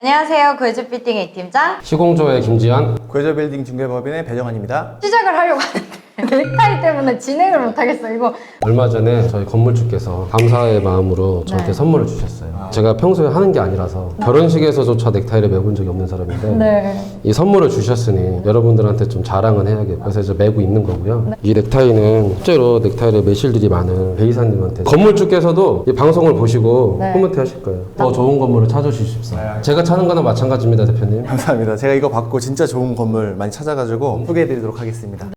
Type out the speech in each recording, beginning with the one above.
안녕하세요. 구해주피팅 A팀장 시공조의 김지한. 구해저빌딩 중개법인의 배정환입니다. 시작을 하려고 하는데 넥타이 때문에 진행을 못하겠어요. 이거 얼마 전에 저희 건물주께서 감사의 마음으로 저한테 네. 선물을 주셨어요. 제가 평소에 하는 게 아니라서 결혼식에서조차 넥타이를 매본 적이 없는 사람인데 네. 이 선물을 주셨으니 여러분들한테 좀 자랑은 해야겠고 그래서 이제 매고 있는 거고요. 네. 이 넥타이는 실제로 넥타이를 매실 일이 많은 배이사님한테 건물주께서도 이 방송을 보시고 네. 코멘트 하실 거예요. 더 좋은 건물을 찾아주십사. 제가 찾는 거나 마찬가지입니다, 대표님. 감사합니다. 제가 이거 받고 진짜 좋은 건물 많이 찾아가지고 소개해드리도록 하겠습니다.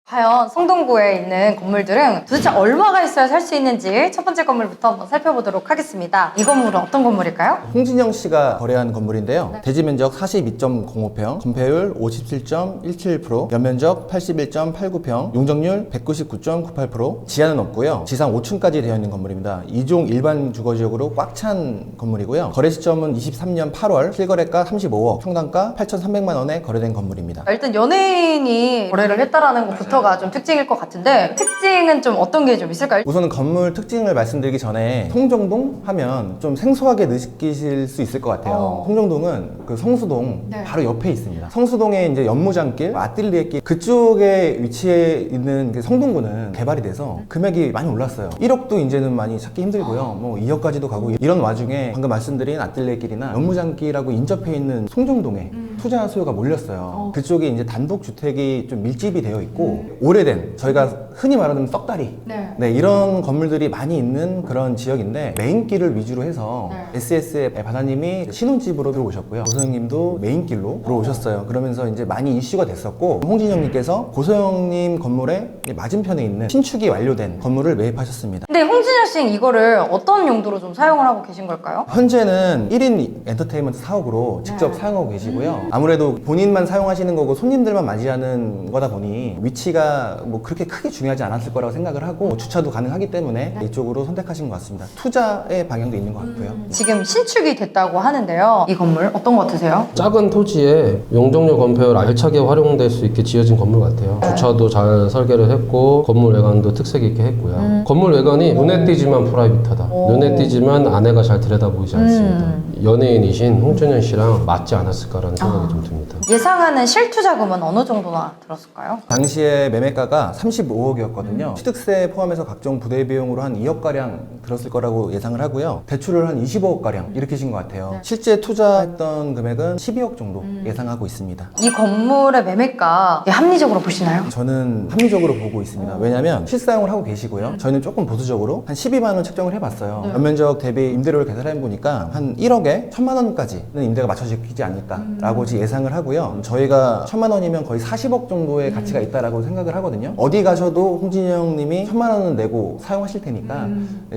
과연 성동구에 있는 건물들은 도대체 얼마가 있어야 살 수 있는지 첫 번째 건물부터 한번 살펴보도록 하겠습니다. 이 건물은 어떤 건물일까요? 홍진영 씨가 거래한 건물인데요. 대지 면적 42.05평, 건폐율 57.17%, 연면적 81.89평, 용적률 199.98%, 지하는 없고요. 지상 5층까지 되어 있는 건물입니다. 2종 일반 주거지역으로 꽉 찬 건물이고요. 거래 시점은 23년 8월, 실거래가 35억, 평당가 8,300만 원에 거래된 건물입니다. 일단 연예인이 거래를 했다라는 것부터가 좀 특징일 것 같은데 특징은 좀 어떤 게 좀 있을까요? 우선은 건물 특징을 말씀드리기 전에 송정동 하면 좀 생소하게 느끼실 수 있을 것 같아요. 송정동은 그 성수동 네. 바로 옆에 있습니다. 성수동에 이제 연무장길, 아뜰리에길 그쪽에 위치해 있는 그 성동구는 개발이 돼서 금액이 많이 올랐어요. 1억도 이제는 많이 찾기 힘들고요. 뭐 2억까지도 가고 이런 와중에 방금 말씀드린 아뜰리에길이나 연무장길하고 인접해 있는 송정동에 투자 수요가 몰렸어요. 그쪽에 이제 단독주택이 좀 밀집이 되어 있고 오래된 저희가 흔히 말하는 썩다리 네, 이런 건물들이 많이 있는 그런 지역인데 메인길을 위주로 해서 SS의 바다님이 신혼집으로 들어오셨고요. 고소영님도 메인길로 들어오셨어요. 그러면서 이제 많이 이슈가 됐었고 홍진영님께서 고소영님 건물의 맞은편에 있는 신축이 완료된 건물을 매입하셨습니다. 근데 홍진영 씨는 이거를 어떤 용도로 좀 사용을 하고 계신 걸까요? 현재는 1인 엔터테인먼트 사옥으로 직접 사용하고 계시고요. 아무래도 본인만 사용하시는 거고 손님들만 맞이하는 거다 보니 위치가 뭐 그렇게 크게 중요하지 않았을 거라고 생각을 하고 주차도 가능하기 때문에 이쪽으로 선택하신 것 같습니다. 투자의 방향도 있는 것 같고요. 지금 신축이 됐다고 하는데요. 이 건물 어떤 것 같으세요? 작은 토지에 용적률 건폐율 알차게 활용될 수 있게 지어진 건물 같아요. 주차도 잘 설계를 했고 건물 외관도 특색 있게 했고요. 건물 외관이 눈에 띄지만 프라이빗하다. 눈에 띄지만 아내가 잘 들여다보이지 않습니다. 연예인이신 홍준현 씨랑 맞지 않았을까라는 생각이 좀 듭니다. 예상하는 실투자금은 어느 정도나 들었을까요? 당시에 매매가가 35억이었거든요. 취득세 포함해서 각종 부대 비용으로 한 2억가량 들었을 거라고 예상을 하고요. 대출을 한 25억가량 일으키신 것 같아요. 실제 투자했던 금액은 12억 정도 예상하고 있습니다. 이 건물의 매매가 합리적으로 보시나요? 저는 합리적으로 보고 있습니다. 왜냐하면 실사용을 하고 계시고요. 저희는 조금 보수적으로 한 12만 원 책정을 해봤어요. 연면적 대비 임대료를 계산해 보니까 한 1억에 1,000만 원까지는 임대가 맞춰지지 않을까라고 예상을 하고요. 저희가 1,000만 원이면 거의 40억 정도의 가치가 있다라고 생각을 하거든요. 어디 가셔도 홍진영 님이 1,000만 원은 내고 사용하실 테니까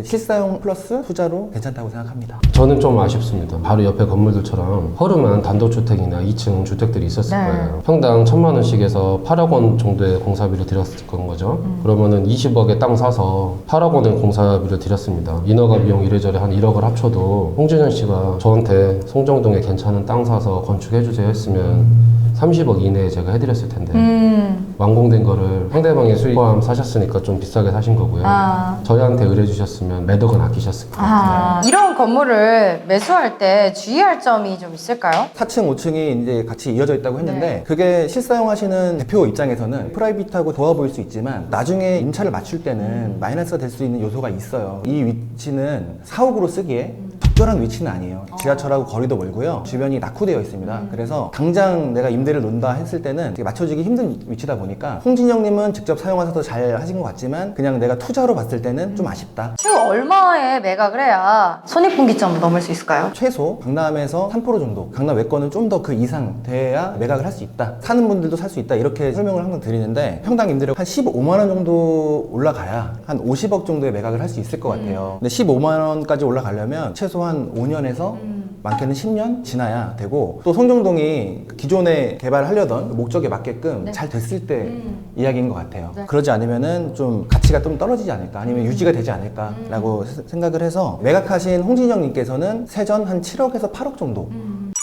실사용 플러스 투자로 괜찮다고 생각합니다. 저는 좀 아쉽습니다. 바로 옆에 건물들처럼 허름한 단독주택이나 2층 주택들이 있었을 거예요. 평당 1,000만 원씩에서 8억 원 정도의 공사비를 들였을 건 거죠. 그러면은 20억에 땅 사서 8억 원의 공사비를 들였습니다. 인허가 비용 이래저래 한 1억을 합쳐도 홍진현 씨가 저한테 송정동에 괜찮은 땅 사서 건축해주세요 했으면 30억 이내에 제가 해드렸을 텐데 완공된 거를 상대방의 수익 포함 사셨으니까 좀 비싸게 사신 거고요. 저희한테 의뢰주셨으면 몇 억은 아끼셨을 거예요. 이런 건물을 매수할 때 주의할 점이 좀 있을까요? 4층, 5층이 이제 같이 이어져 있다고 했는데 그게 실사용하시는 대표 입장에서는 프라이빗하고 좋아 보일 수 있지만 나중에 임차를 맞출 때는 마이너스가 될 수 있는 요소가 있어요. 이 위치는 사옥으로 쓰기에 적절한 위치는 아니에요. 지하철하고 거리도 멀고요. 주변이 낙후되어 있습니다. 그래서 당장 내가 임대를 놓는다 했을 때는 되게 맞춰지기 힘든 위치다 보니까 홍진영님은 직접 사용하셔서 잘 하신 것 같지만 그냥 내가 투자로 봤을 때는 좀 아쉽다. 최고 얼마에 매각을 해야 손익분기점 넘을 수 있을까요? 최소 강남에서 3% 정도, 강남 외권은 좀 더 그 이상 돼야 매각을 할 수 있다. 사는 분들도 살 수 있다. 이렇게 설명을 항상 드리는데 평당 임대료 한 15만 원 정도 올라가야 한 50억 정도의 매각을 할 수 있을 것 같아요. 근데 15만 원까지 올라가려면 최소한 5년에서 많게는 10년 지나야 되고 또 송정동이 기존에 개발하려던 목적에 맞게끔 잘 됐을 때 이야기인 것 같아요. 그러지 않으면은 좀 가치가 좀 떨어지지 않을까 아니면 유지가 되지 않을까라고 생각을 해서 매각하신 홍진영 님께서는 세전 한 7억에서 8억 정도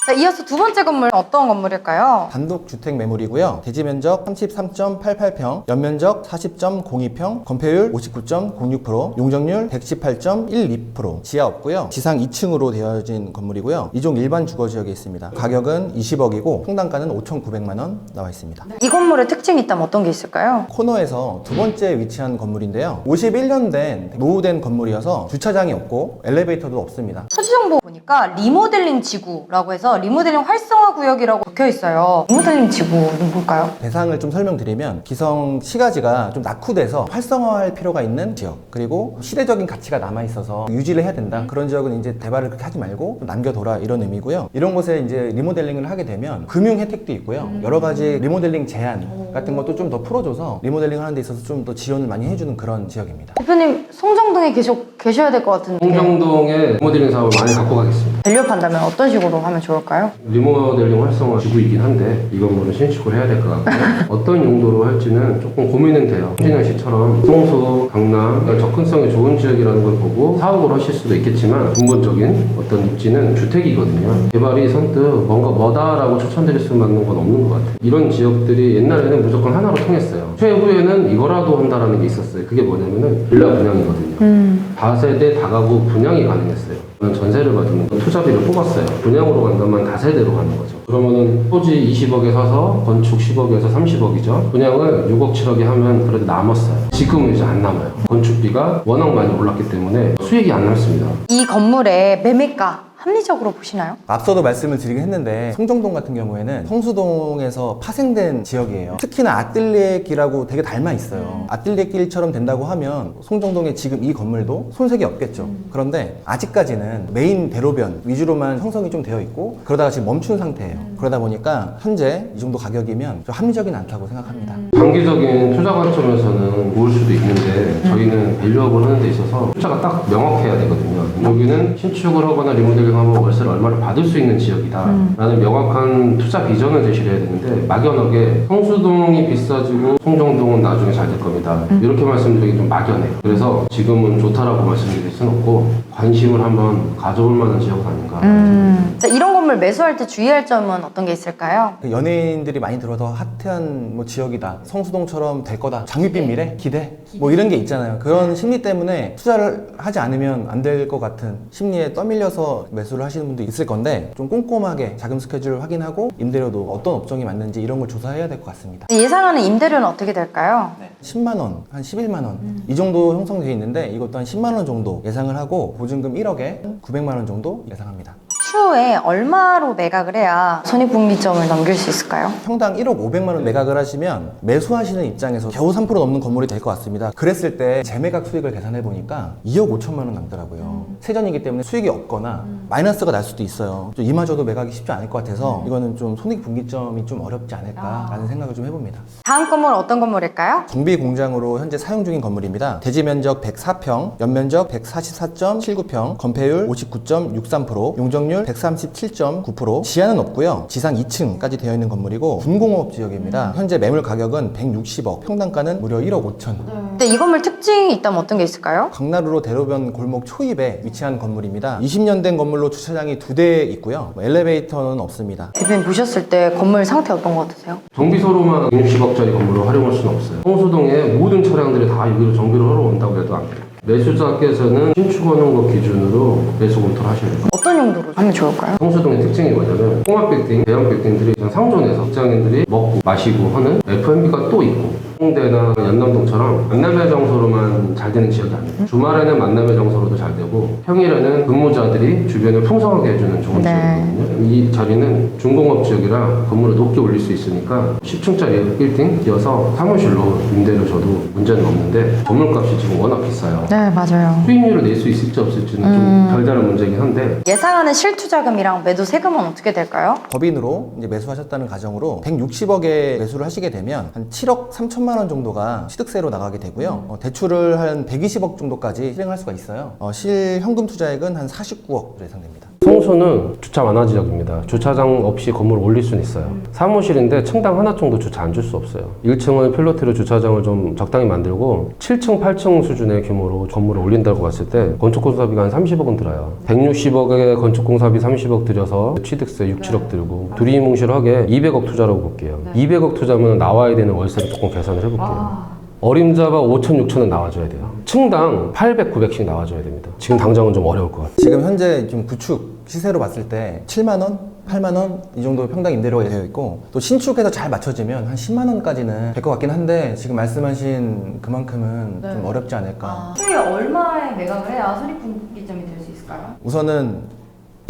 자, 이어서 두 번째 건물 어떤 건물일까요? 단독주택 매물이고요. 대지 면적 33.88평, 연면적 40.02평, 건폐율 59.06%, 용적률 118.12%, 지하 없고요. 지상 2층으로 되어진 건물이고요. 2종 일반 주거지역에 있습니다. 가격은 20억이고 평당가는 5,900만 원 나와 있습니다. 이 건물의 특징이 있다면 어떤 게 있을까요? 코너에서 두 번째 위치한 건물인데요. 51년 된 노후된 건물이어서 주차장이 없고 엘리베이터도 없습니다. 토지 정보 보니까 리모델링 지구라고 해서 리모델링 활성화 구역이라고 적혀 있어요. 리모델링 지구는 뭘까요? 대상을 좀 설명드리면 기성 시가지가 좀 낙후돼서 활성화할 필요가 있는 지역, 그리고 시대적인 가치가 남아있어서 유지를 해야 된다. 그런 지역은 이제 대발을 그렇게 하지 말고 남겨둬라, 이런 의미고요. 이런 곳에 이제 리모델링을 하게 되면 금융 혜택도 있고요. 여러 가지 리모델링 제한 같은 것도 좀 더 풀어줘서 리모델링 하는 데 있어서 좀 더 지원을 많이 해주는 그런 지역입니다. 대표님 송정동에 계셔야 될 것 같은데 홍정동에 리모델링 사업을 많이 갖고 가겠습니다. 밸류판다면 어떤 식으로 하면 좋을까요? 리모델링 활성화 지구이긴 한데 이 건물은 신축을 해야 될 것 같고요. 어떤 용도로 할지는 조금 고민은 돼요. 신양시처럼 성수, 강남 접근성이 좋은 지역이라는 걸 보고 사업을 하실 수도 있겠지만 근본적인 어떤 입지는 주택이거든요. 개발이 선뜻 뭔가 뭐다라고 추천드릴 수만은 건 없는 것 같아요. 이런 지역들이 옛날에는 무조건 하나로 통했어요. 최후에는 이거라도 한다라는 게 있었어요. 그게 뭐냐면은 빌라 분양이거든요. 다세대 다가구 분양이 가능했어요. 저는 전세를 받으면 투자비를 뽑았어요. 분양으로 간다면 다세대로 가는 거죠. 그러면은 토지 20억에 사서 건축 10억에서 30억이죠. 분양을 6억 7억에 하면 그래도 남았어요. 지금은 이제 안 남아요. 건축비가 워낙 많이 올랐기 때문에 수익이 안 남습니다. 이 건물의 매매가 합리적으로 보시나요? 앞서도 말씀을 드리긴 했는데 송정동 같은 경우에는 성수동에서 파생된 지역이에요. 특히나 아뜰리에길하고 되게 닮아 있어요. 아뜰리에길처럼 된다고 하면 송정동의 지금 이 건물도 손색이 없겠죠. 그런데 아직까지는 메인 대로변 위주로만 형성이 좀 되어 있고 그러다가 지금 멈춘 상태예요. 그러다 보니까 현재 이 정도 가격이면 좀 합리적인 않다고 생각합니다. 장기적인 투자 관점에서는 좋을 수도 있는데 저희는 밸류업을 하는 데 있어서 투자가 딱 명확해야 되거든요. 여기는 신축을 하거나 리모델링 하면 월세를 얼마를 받을 수 있는 지역이다 라는 명확한 투자 비전을 제시를 해야 되는데 막연하게 성수동이 비싸지고 송정동은 나중에 잘 될 겁니다. 이렇게 말씀드리기 좀 막연해요. 그래서 지금은 좋다라고 말씀드릴 수는 없고 관심을 한번 가져올 만한 지역은 아닌가. 자, 이런 건물 매수할 때 주의할 점은 어떤 게 있을까요? 연예인들이 많이 들어서 핫한 뭐 지역이다, 성수동처럼 될 거다, 장밋빛 미래, 기대 뭐 이런 게 있잖아요. 그런 심리 때문에 투자를 하지 않으면 안 될 것 같은 심리에 떠밀려서 매수를 하시는 분도 있을 건데 좀 꼼꼼하게 자금 스케줄을 확인하고 임대료도 어떤 업종이 맞는지 이런 걸 조사해야 될 것 같습니다. 예상하는 임대료는 어떻게 될까요? 10만 원, 한 11만 원 이 정도 형성되어 있는데 이것도 한 10만 원 정도 예상을 하고 보증금 1억에 900만 원 정도 예상합니다. 추후에 얼마로 매각을 해야 손익분기점을 넘길 수 있을까요? 평당 1억 500만 원 매각을 하시면 매수하시는 입장에서 겨우 3% 넘는 건물이 될 것 같습니다. 그랬을 때 재매각 수익을 계산해 보니까 2억 5천만 원 남더라고요. 세전이기 때문에 수익이 없거나 마이너스가 날 수도 있어요. 좀 이마저도 매각이 쉽지 않을 것 같아서 이거는 좀 손익분기점이 좀 어렵지 않을까라는 생각을 좀 해봅니다. 다음 건물 어떤 건물일까요? 정비 공장으로 현재 사용 중인 건물입니다. 대지 면적 104평, 연면적 144.79평, 건폐율 59.63%, 용적률 137.9%, 지하는 없고요. 지상 2층까지 되어 있는 건물이고 군공업 지역입니다. 현재 매물 가격은 160억, 평당가는 무려 1억 5천. 근데 이 건물 특징이 있다면 어떤 게 있을까요? 강나루로 대로변 골목 초입에 위치한 건물입니다. 20년 된 건물로 주차장이 2대 있고요. 엘리베이터는 없습니다. 대표님 보셨을 때 건물 상태 어떤 것 같으세요? 정비소로만 60억짜리 건물을 활용할 수는 없어요. 성수동에 모든 차량들이 다 여기로 정비를 하러 온다고 해도 안 돼요. 매수자께서는 신축하는 것 기준으로 매수 검토를 하셔야 돼요. 어떤 용도로 하면 좋을까요? 성수동의 특징이 뭐냐면 홍합빌딩, 대형빌딩들이 그냥 상존해서 직장인들이 먹고 마시고 하는 F&B가 또 있고 홍대나 연남동처럼 만남의 장소로만 잘 되는 지역이 아니에요. 주말에는 만남의 장소로도 잘 되고 평일에는 근무자들이 주변을 풍성하게 해주는 좋은 지역이거든요. 이 자리는 중공업 지역이라 건물을 높게 올릴 수 있으니까 10층짜리 빌딩 이어서 사무실로 임대를 줘도 문제는 없는데 건물값이 지금 워낙 비싸요. 네, 맞아요. 수익률을 낼 수 있을지 없을지는 좀 별다른 문제긴 한데 예상하는 실투자금이랑 매도 세금은 어떻게 될까요? 법인으로 이제 매수하셨다는 가정으로 160억에 매수를 하시게 되면 한 7억 3천만 원 정도가 취득세로 나가게 되고요. 대출을 한 120억 정도까지 실행할 수가 있어요. 실현금 투자액은 한 49억 예상됩니다. 성수는 주차 완화 지역입니다. 주차장 없이 건물을 올릴 수는 있어요. 사무실인데 층당 하나 정도 주차 안 줄 수 없어요. 1층은 필로티로 주차장을 좀 적당히 만들고 7층, 8층 수준의 규모로 건물을 올린다고 봤을 때 건축공사비가 한 30억은 들어요. 160억에 건축공사비 30억 들여서 취득세 6, 7억 들고 두리뭉실하게 200억 투자라고 볼게요. 200억 투자면 나와야 되는 월세를 조금 계산을 해볼게요. 어림잡아 5천, 6천은 나와줘야 돼요. 층당 800, 900씩 나와줘야 됩니다. 지금 당장은 좀 어려울 것 같아요. 지금 현재 좀 구축 시세로 봤을 때 7만 원, 8만 원 이 정도 평당 임대료가 되어 있고 또 신축해서 잘 맞춰지면 한 10만 원까지는 될 것 같긴 한데 지금 말씀하신 그만큼은 좀 어렵지 않을까. 추후에 얼마에 매각을 해야 손익분기점이 될 수 있을까요? 우선은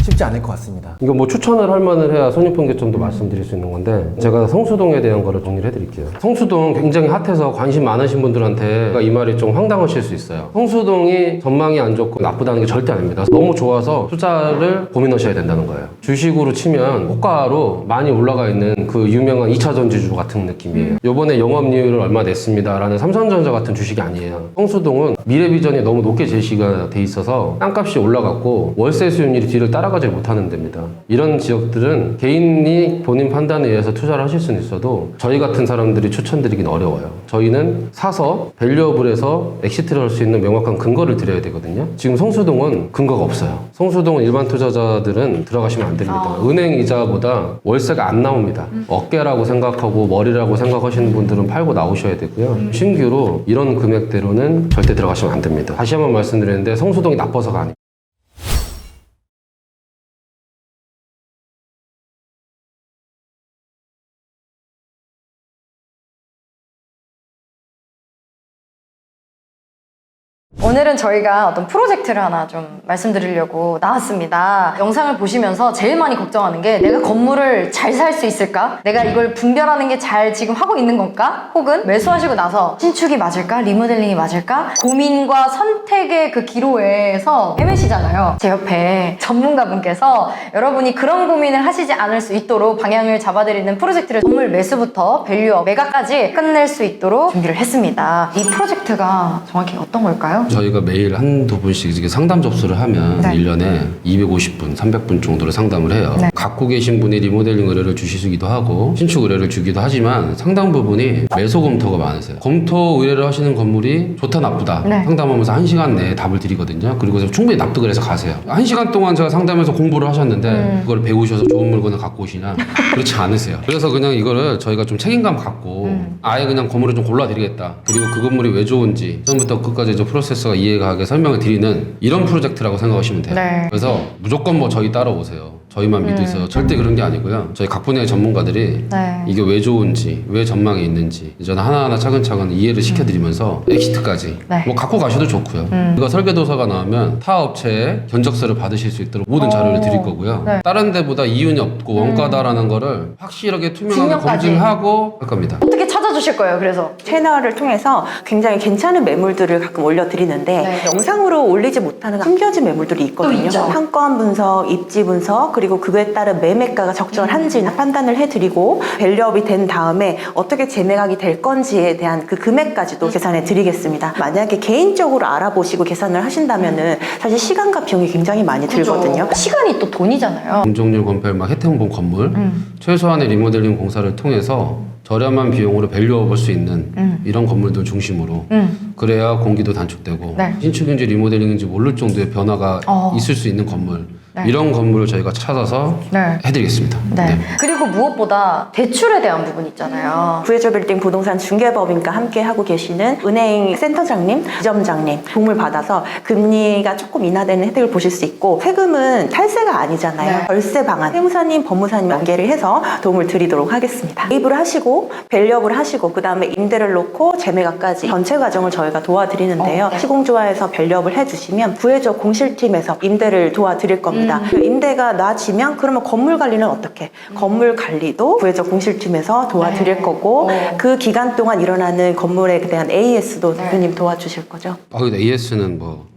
쉽지 않을 것 같습니다. 이거 뭐 추천을 할 만을 해야 손익분기점도 말씀드릴 수 있는 건데 제가 성수동에 대한 거를 정리를 해드릴게요. 성수동 굉장히 핫해서 관심 많으신 분들한테 이 말이 좀 황당하실 수 있어요. 성수동이 전망이 안 좋고 나쁘다는 게 절대 아닙니다. 너무 좋아서 투자를 고민하셔야 된다는 거예요. 주식으로 치면 호가로 많이 올라가 있는 그 유명한 2차 전지주 같은 느낌이에요. 요번에 영업이익을 얼마 냈습니다 라는 삼성전자 같은 주식이 아니에요. 성수동은 미래 비전이 너무 높게 제시가 돼 있어서 땅값이 올라갔고 월세 수익률이 뒤를 따라가지 못하는 데입니다. 이런 지역들은 개인이 본인 판단에 의해서 투자를 하실 수는 있어도 저희 같은 사람들이 추천드리긴 어려워요. 저희는 사서 밸류업을 해서 엑시트를 할 수 있는 명확한 근거를 드려야 되거든요. 지금 성수동은 근거가 없어요. 성수동은 일반 투자자들은 들어가시면 안 됩니다. 은행 이자보다 월세가 안 나옵니다. 어깨라고 생각하고 머리라고 생각하시는 분들은 팔고 나오셔야 되고요. 신규로 이런 금액대로는 절대 들어가시면 안 됩니다. 다시 한번 말씀드리는데 성수동이 나빠서가 아니에요. 오늘은 저희가 어떤 프로젝트를 하나 좀 말씀드리려고 나왔습니다. 영상을 보시면서 제일 많이 걱정하는 게 내가 건물을 잘 살 수 있을까? 내가 이걸 분별하는 게 잘 지금 하고 있는 건가? 혹은 매수하시고 나서 신축이 맞을까? 리모델링이 맞을까? 고민과 선택의 그 기로에서 헤매시잖아요. 제 옆에 전문가분께서 여러분이 그런 고민을 하시지 않을 수 있도록 방향을 잡아드리는 프로젝트를 건물 매수부터 밸류업, 매각까지 끝낼 수 있도록 준비를 했습니다. 이 프로젝트가 정확히 어떤 걸까요? 저희가 매일 한두 분씩 이렇게 상담 접수를 하면 네. 1년에 250분, 300분 정도를 상담을 해요. 네. 갖고 계신 분이 리모델링 의뢰를 주시기도 하고 신축 의뢰를 주기도 하지만 상당 부분이 매수 검토가 많으세요. 검토 의뢰를 하시는 건물이 좋다 나쁘다 네. 상담하면서 1시간 내에 답을 드리거든요. 그리고 충분히 납득을 해서 가세요. 1시간 동안 제가 상담해서 공부를 하셨는데 그걸 배우셔서 좋은 물건을 갖고 오시냐? 그렇지 않으세요. 그래서 그냥 이거를 저희가 좀 책임감 갖고 아예 그냥 건물을 좀 골라드리겠다. 그리고 그 건물이 왜 좋은지 처음부터 끝까지 이제 프로세스가 이해가게 설명을 드리는 이런 프로젝트라고 생각하시면 돼요. 네. 그래서 무조건 뭐 저희 따라오세요. 저희만 믿으세요. 절대 그런 게 아니고요. 저희 각 분야의 전문가들이 네. 이게 왜 좋은지, 왜 전망이 있는지 저는 하나하나 차근차근 이해를 시켜드리면서 엑시트까지 네. 뭐 갖고 가셔도 좋고요. 이거 설계도서가 나오면 타 업체에 견적서를 받으실 수 있도록 모든 자료를 드릴 거고요. 네. 다른 데보다 이윤이 없고 원가다라는 거를 확실하게 투명하게 증명까지. 검증하고 할 겁니다. 어떻게 찾아주실 거예요, 그래서? 채널을 통해서 굉장히 괜찮은 매물들을 가끔 올려드리는데 네. 영상으로 올리지 못하는 숨겨진 매물들이 또 있거든요. 있죠. 상권 분석, 입지 분석, 그리고 그거에 따른 매매가가 적절한지 판단을 해드리고 밸류업이 된 다음에 어떻게 재매각이 될 건지에 대한 그 금액까지도 계산해 드리겠습니다. 만약에 개인적으로 알아보시고 계산을 하신다면은 사실 시간과 비용이 굉장히 많이 들거든요. 시간이 또 돈이잖아요. 공정률 건폐 막 혜택본 건물 최소한의 리모델링 공사를 통해서 저렴한 비용으로 밸류업을 수 있는 이런 건물들 중심으로 그래야 공기도 단축되고 네. 신축인지 리모델링인지 모를 정도의 변화가 있을 수 있는 건물 네. 이런 건물을 저희가 찾아서 네. 해드리겠습니다. 네. 그리고 무엇보다 대출에 대한 부분 있잖아요. 구해줘 빌딩 부동산 중개법인과 함께 하고 계시는 은행 센터장님, 지점장님 도움을 받아서 금리가 조금 인하되는 혜택을 보실 수 있고 세금은 탈세가 아니잖아요. 네. 절세 방안, 세무사님, 법무사님 연계를 해서 도움을 드리도록 하겠습니다. 매입을 하시고 밸류업을 하시고 그 다음에 임대를 놓고 재매각까지 전체 과정을 저희가 도와드리는데요. 시공조화에서 밸류업을 해주시면 구해줘 공실팀에서 임대를 도와드릴 겁니다. 그 임대가 나아지면 그러면 건물 관리는 어떻게? 건물 관리도 구해줘 공실팀에서 도와드릴 거고 그 기간 동안 일어나는 건물에 대한 AS도 대표님 도와주실 거죠. 근데 AS는 뭐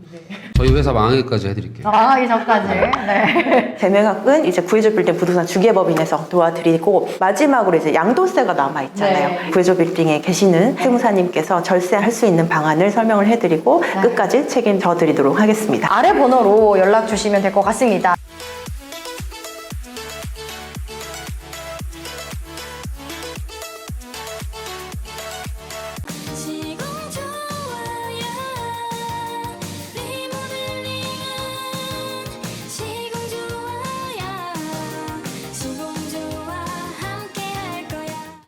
저희 회사 망하기까지 해드릴게요. 망하기 전까지. 네. 재매각은 이제 구해줘 빌딩 부동산 주계법인에서 도와드리고 마지막으로 이제 양도세가 남아 있잖아요. 네. 구해줘 빌딩에 계시는 세무사님께서 절세할 수 있는 방안을 설명을 해드리고 끝까지 책임져 드리도록 하겠습니다. 아래 번호로 연락 주시면 될 것 같습니다.